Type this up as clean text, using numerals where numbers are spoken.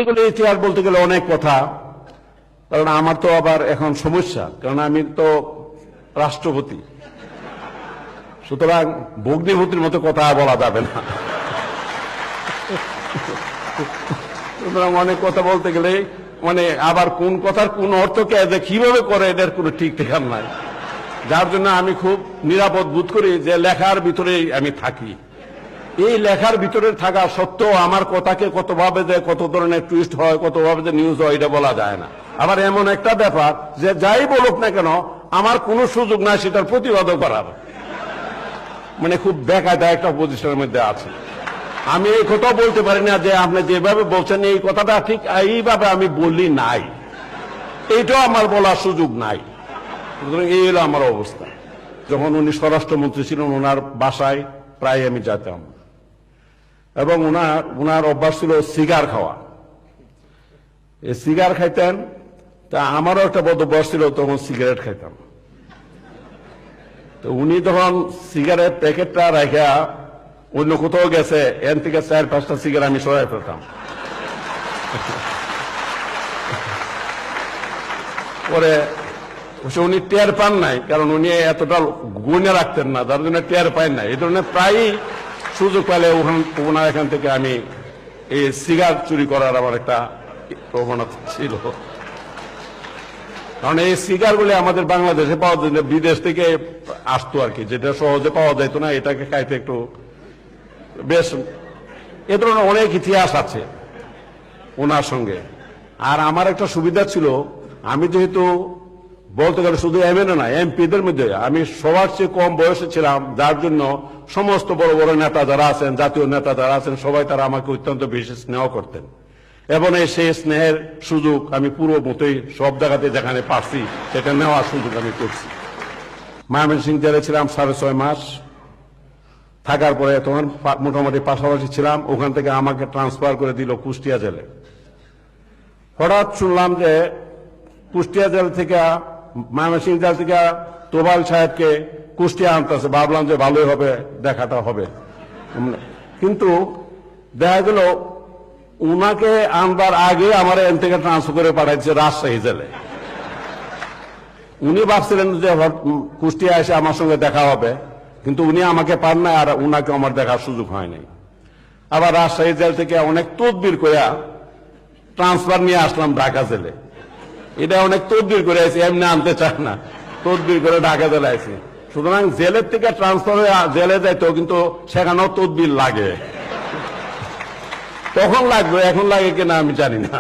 এগুলো ইতিহাস বলতে গেলে অনেক কথা, কারণ আমার তো আবার এখন সমস্যা, কারণ আমি তো রাষ্ট্রপতি, সুতরাং ভগ্নিপতির মতো কথা বলা যাবে না। সুতরাং অনেক কথা বলতে গেলে মানে আবার কোন কথার কোন অর্থকে কিভাবে করে এদের কোনো ঠিক ঠিকানা নাই, যার জন্য আমি খুব নিরাপদ বোধ করি যে লেখার ভিতরেই আমি থাকি। এই লেখার ভিতরে থাকা সত্ত্বেও আমার কথাকে কতভাবে যে কত ধরনের টুইস্ট হয়, কতভাবে যে নিউজ হয়, এটা বলা যায় না। আবার এমন একটা ব্যাপার যে যাই বলুক না কেন আমার কোনো সুযোগ নাই সেটার প্রতিবাদও করার, মানে খুব বেকায়দা একটা পজিশনের মধ্যে আছে। আমি এই কথা বলতে পারি না যে আপনি যেভাবে বলছেন এই কথাটা ঠিক এইভাবে আমি বললি নাই, এইটাও আমার বলার সুযোগ নাই। এই হলো আমার অবস্থা। যখন উনি স্বরাষ্ট্রমন্ত্রী ছিলেন ওনার বাসায় প্রায় আমি যেতাম, এবং ওনার অভ্যাস ছিল সিগার খাওয়া। এই সিগার খাইতেন, তা আমারও একটা বদ অভ্যাস ছিল, তখন সিগারেট খাইতাম। তো উনি তখন সিগারেট প্যাকেটটা রেখা অন্য কোথাও গেছে, এর থেকে 4-5টা সিগারেট আমি সরাই ফেলতাম। পরে উনি টের পান নাই, কারণ উনি এতটা গুণে রাখতেন না, যার জন্য টের পান নাই। এই ধরনের প্রায়ই সুযোগ পেলে ওনার এখান থেকে আমি এই সিগার চুরি করার আমার একটা প্রবণতা ছিল। কারণ এই সিগারগুলি আমাদের বাংলাদেশে পাওয়া যায় না, বিদেশ থেকে আসতো আর কি, যেটা সহজে পাওয়া যেত না, এটাকে খাইতে একটু বেশ। এ ধরনের অনেক ইতিহাস আছে ওনার সঙ্গে। আর আমার একটা সুবিধা ছিল, আমি যেহেতু বলতে গেলে শুধু এমএনএ না এমপিদের মধ্যে আমি সবার চেয়ে কম বয়সে ছিলাম, যার জন্য সমস্ত বড় বড় নেতা যারা আছেন, জাতীয় নেতা যারা আছেন, সবাই তারা আমাকে অত্যন্ত বেশি স্নেহ করতেন। এবং সেই স্নেহের সুযোগ আমি পুরো মতোই সব জায়গাতে যেখানে পারছি সেটা নেওয়ার সুযোগ আমি করছি। ময়মনসিংহ জেলে ছিলাম 6.5 মাস, থাকার পরে তখন মোটামুটি পাশাপাশি ছিলাম, ওখান থেকে আমাকে ট্রান্সফার করে দিল কুষ্টিয়া জেলে। হঠাৎ শুনলাম যে কুষ্টিয়া জেল থেকে, ময়মনসিংহ জেল থেকে তোবাল সাহেবকে কুষ্টিয়া আনতেছে। ভাবলাম যে ভালোই হবে, দেখাটা হবে। কিন্তু দেখা গেল উনাকে আনবার আগে আমার এন থেকে ট্রান্সফার করে পাঠাইছে রাজশাহী জেলে। উনি ভাবছিলেন যে কুষ্টিয়া এসে আমার সঙ্গে দেখা হবে, কিন্তু উনি আমাকে পান না, আর উনাকে আমার দেখার সুযোগ হয়নি। আবার রাজশাহী জেল থেকে অনেক তদবির করে ট্রান্সফার নিয়ে আসলাম ঢাকা জেলে। এটা অনেক তদবির করে আছি, এমনি আনতে চান না, তদবির করে ঢাকা জেলে আছি। সুতরাং জেলের থেকে ট্রান্সফার হয়ে জেলে যাইতো, কিন্তু সেখানেও তদবির লাগে। তখন লাগবে, এখন লাগে কিনা আমি জানি না।